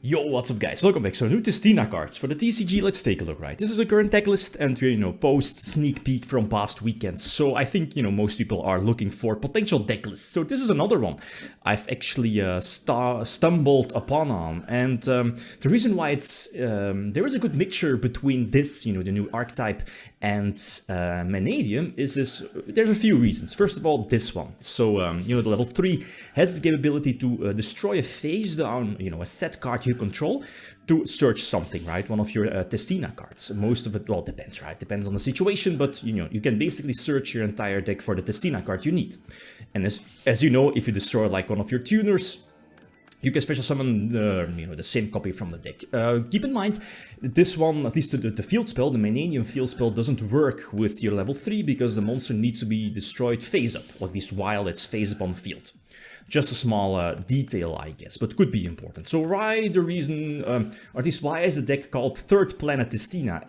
Yo, what's up guys, welcome back. So new Tistina cards for the TCG, let's take a look, right? This is the current deck list and we're, post sneak peek from past weekends. So I think, most people are looking for potential deck lists. So this is another one I've actually stumbled upon. And the reason why it's, there is a good mixture between this, the new archetype and Mannadium is there's a few reasons. First of all, this one. So, the level 3 has the capability to destroy a face down, a set card you control to search something, right? One of your Tistina cards. Most of it, well, depends, right? Depends on the situation, but you can basically search your entire deck for the Tistina card you need. And as you know, if you destroy like one of your tuners, you can special summon the same copy from the deck. Keep in mind, this one, at least the field spell, the Mannadium field spell, doesn't work with your level 3 because the monster needs to be destroyed face up, or at least while it's face up on the field. Just a small detail, I guess, but could be important. So why the reason, or at least why is the deck called Third Planet Tistina,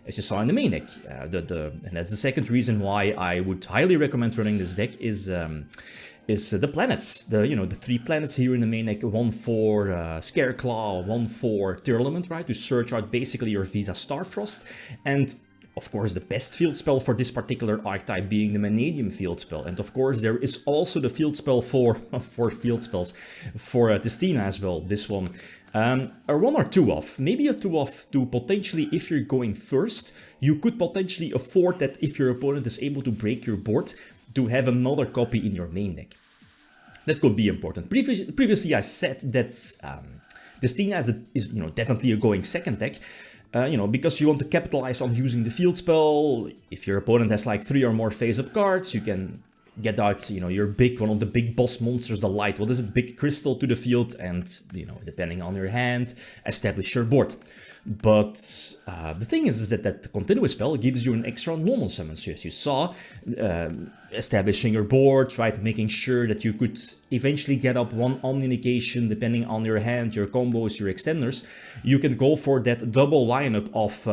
as you saw in the main deck? And that's the second reason why I would highly recommend running this deck is the planets, the 3 planets here in the main deck, one for Scareclaw, one for Tearlament, right, to search out basically your Visa Starfrost, and of course the best field spell for this particular archetype being the Mannadium field spell. And of course there is also the field spell for field spells for Tistina as well, this one. A 1 or 2 off, maybe a 2 off to potentially, if you're going first, you could potentially afford that if your opponent is able to break your board, to have another copy in your main deck. That could be important. Previously I said that Tistina is definitely a going second deck, because you want to capitalize on using the field spell. If your opponent has like 3 or more face-up cards, you can get out, your one of the big boss monsters, the light, what is it, big crystal to the field, and, depending on your hand, establish your board. But the thing is that the continuous spell gives you an extra normal summon. So as you saw, establishing your board, right, making sure that you could eventually get up 1 Omni negation depending on your hand, your combos, your extenders. You can go for that double lineup of,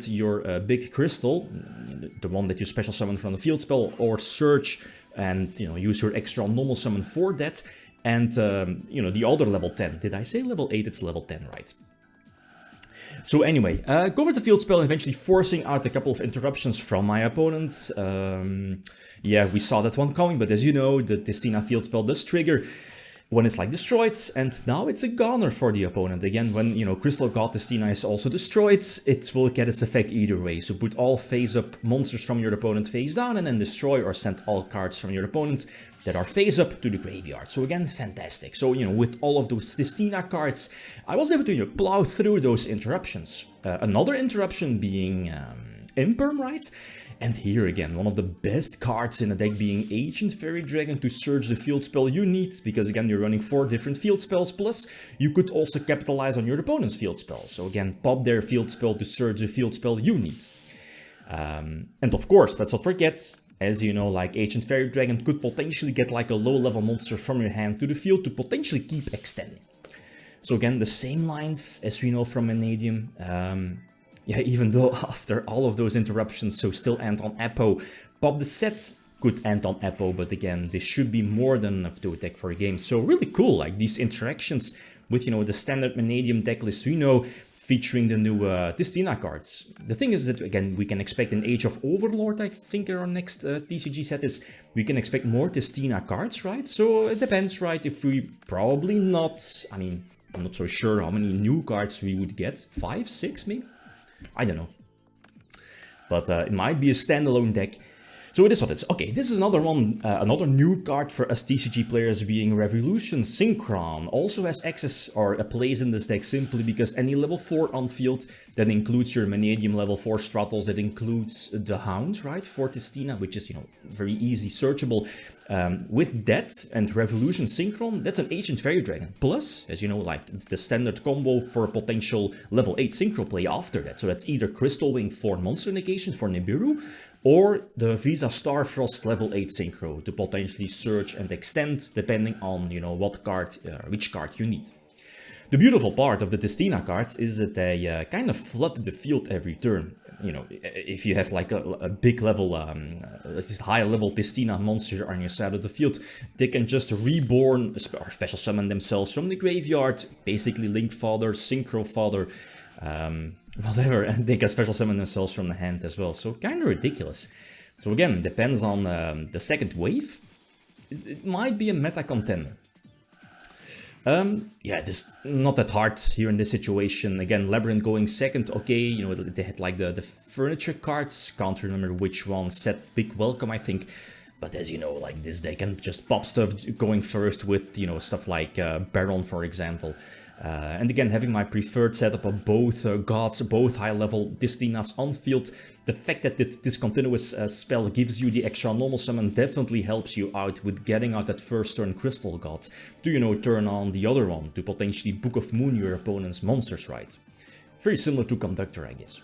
your big crystal, the one that you special summon from the field spell, or search and, use your extra normal summon for that. And, the other level 10. Did I say level 8? It's level 10, right? So anyway, go for the field spell, eventually forcing out a couple of interruptions from my opponent. Yeah, we saw that one coming, but as you know, the Tistina field spell does trigger when it's like destroyed, and now it's a goner for the opponent. Again, when, Crystal God Tistina is also destroyed, it will get its effect either way. So put all face-up monsters from your opponent face down, and then destroy or send all cards from your opponent that are face-up to the graveyard. So again, fantastic. So, with all of those Tistina cards, I was able to plow through those interruptions. Another interruption being Imperm, right? And here again, one of the best cards in the deck being Ancient Fairy Dragon to search the field spell you need, because again, you're running 4 different field spells, plus you could also capitalize on your opponent's field spell. So again, pop their field spell to search the field spell you need. And of course, let's not forget, as you know, like Ancient Fairy Dragon could potentially get like a low-level monster from your hand to the field to potentially keep extending. So again, the same lines as we know from Mannadium. Yeah, even though after all of those interruptions, so still end on Apo, pop the set could end on Apo, but again, this should be more than enough to attack for a game. So really cool, like these interactions with, the standard Mannadium deck list we know, featuring the new Tistina cards. The thing is that, again, we can expect an Age of Overlord, I think our next TCG set is, we can expect more Tistina cards, right? So it depends, right, if we probably not, I mean, I'm not so sure how many new cards we would get, 5, 6 maybe? I don't know. But it might be a standalone deck. So it is what it is. Okay, this is another one, another new card for us TCG players being Revolution Synchron. Also has access or a place in this deck simply because any level 4 on field, that includes your Mannadium level 4 Stratos, that includes the Hound, right, for Tistina, which is, very easy searchable. With that and Revolution Synchron, that's an Ancient Fairy Dragon. Plus, as you know, like the standard combo for a potential level 8 Synchro play after that. So that's either Crystal Wing for monster negation for Nibiru, or the Visa Starfrost level 8 Synchro to potentially search and extend depending on, what card, which card you need. The beautiful part of the Tistina cards is that they kind of flood the field every turn. you know, if you have like a big level, high level Tistina monster on your side of the field, they can just reborn or special summon themselves from the graveyard, basically Link Father, Synchro Father, whatever, and they can special summon themselves from the hand as well. So kind of ridiculous. So again, depends on the second wave. It might be a meta contender. Yeah, just not that hard here in this situation. Again, Labyrinth going second, okay, you know, they had like the furniture cards, can't remember which one, set Big Welcome, I think. But as you know, like this, they can just pop stuff going first with, you know, stuff like Baron, for example. And again, having my preferred setup of both gods, both high-level Tistinas on field, the fact that this continuous spell gives you the extra normal summon definitely helps you out with getting out that first turn Crystal God to, you know, turn on the other one, to potentially Book of Moon your opponent's monsters, right? Very similar to Conductor, I guess.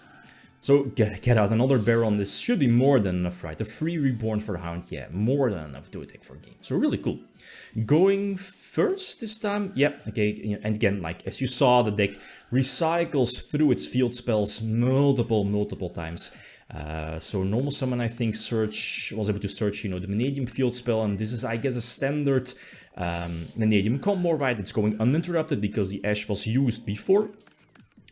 So get out another Baron, this should be more than enough, right? A free Reborn for the Hound, yeah, more than enough to attack for game. So really cool. Going first this time, yeah, okay, and again, like as you saw, the deck recycles through its field spells multiple times. So normal summon, I think, was able to search, you know, the Mannadium field spell, and this is, I guess, a standard Mannadium combo, right? It's going uninterrupted because the Ash was used before.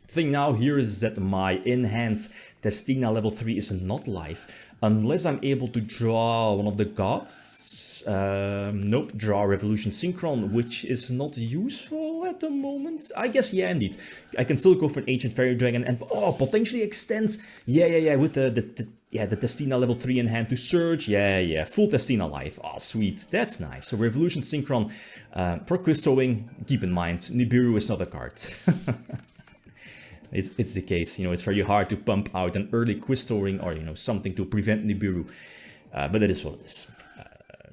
Thing now here is that my in-hand Tistina level 3 is not live, unless I'm able to draw one of the gods. Nope, draw Revolution Synchron, which is not useful at the moment. I guess, yeah, indeed. I can still go for an Ancient Fairy Dragon and, oh, potentially extend, yeah, with the Tistina level 3 in hand to search, yeah, full Tistina life, oh, sweet, that's nice. So Revolution Synchron, for Crystalling, keep in mind, Nibiru is not a card. It's the case, you know, it's very hard to pump out an early Crystal Ring or, you know, something to prevent Nibiru, but that is what it is.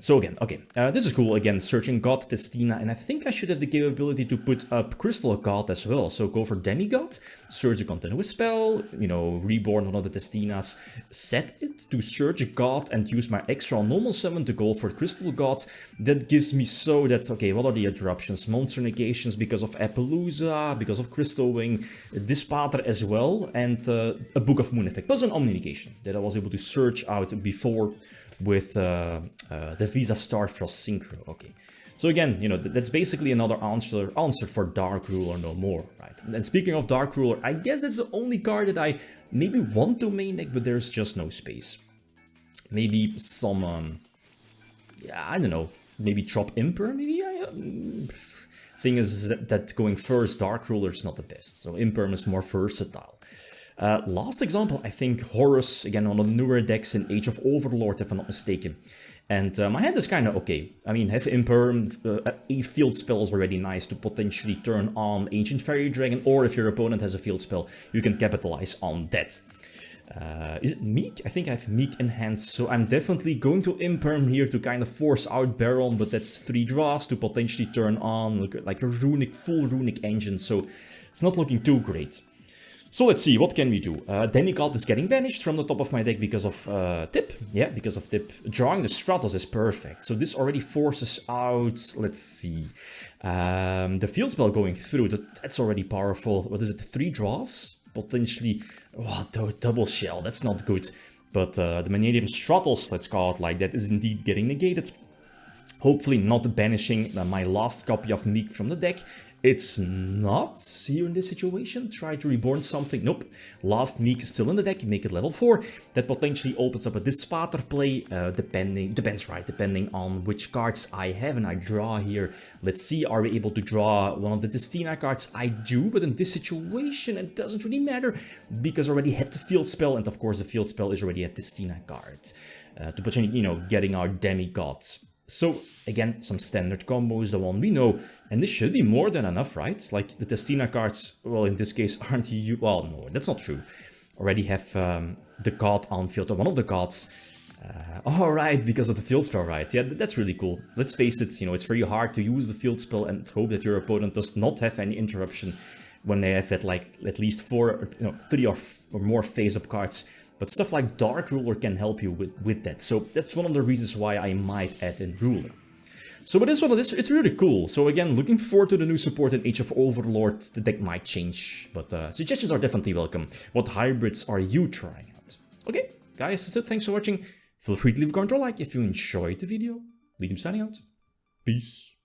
So again, okay, this is cool, again, searching God, Tistina, and I think I should have the capability to put up Crystal God as well, so go for Demigod, search a continuous spell, you know, reborn one of the Tistinas, set it to search God and use my extra normal summon to go for Crystal God. That gives me so that, okay, what are the interruptions? Monster negations because of Appaloosa, because of Crystal Wing, Dispater as well, and a Book of Moon effect, plus an Omni negation that I was able to search out before with the Visa Starfrost Synchro. Okay, so again, you know, that's basically another answer for Dark Ruler no more, right? And speaking of Dark Ruler, I guess that's the only card that I maybe want to main deck, but there's just no space. Maybe some, yeah, I don't know, maybe Trop Imper, maybe? Thing is that going first, Dark Ruler is not the best, so Imperm is more versatile. Last example, I think Horus, again, one of the newer decks in Age of Overlord, if I'm not mistaken. And my hand is kind of okay. I mean, have Imperm, a field spell is already nice to potentially turn on Ancient Fairy Dragon, or if your opponent has a field spell, you can capitalize on that. Is it Meek? I think I have Meek in hand, so I'm definitely going to Imperm here to kind of force out Baron, but that's 3 draws to potentially turn on like a full runic engine, so it's not looking too great. So let's see, what can we do? Demigod is getting banished from the top of my deck because of Tip. Yeah, because of Tip. Drawing the Stratos is perfect. So this already forces out, let's see, the field spell going through. That's already powerful. What is it, 3 draws? Potentially, oh, double shell, that's not good. But the Mannadium Stratos, let's call it like that, is indeed getting negated. Hopefully not banishing my last copy of Meek from the deck. It's not here in this situation. Try to reborn something. Nope. Last Meek is still in the deck. Make it level 4. That potentially opens up a Dispater play. Depending on which cards I have and I draw here. Let's see, are we able to draw one of the Tistina cards? I do, but in this situation it doesn't really matter because I already had the field spell, and of course the field spell is already a Tistina card. To potentially, you know, getting our demigods. So, again, some standard combos, the one we know, and this should be more than enough, right? Like, the Tistina cards, well, in this case, aren't you... Well, no, that's not true. Already have the god on field, or one of the gods. Alright, because of the field spell, right? Yeah, that's really cool. Let's face it, you know, it's very hard to use the field spell and hope that your opponent does not have any interruption when they have had, like, at least 3 or more face-up cards. But stuff like Dark Ruler can help you with that, so that's one of the reasons why I might add in Ruler. So with this one, it's really cool. So again, looking forward to the new support in Age of Overlord. The deck might change, but suggestions are definitely welcome. What hybrids are you trying out? Okay, guys, that's it. Thanks for watching. Feel free to leave a comment or like if you enjoyed the video. Mannadium signing out. Peace.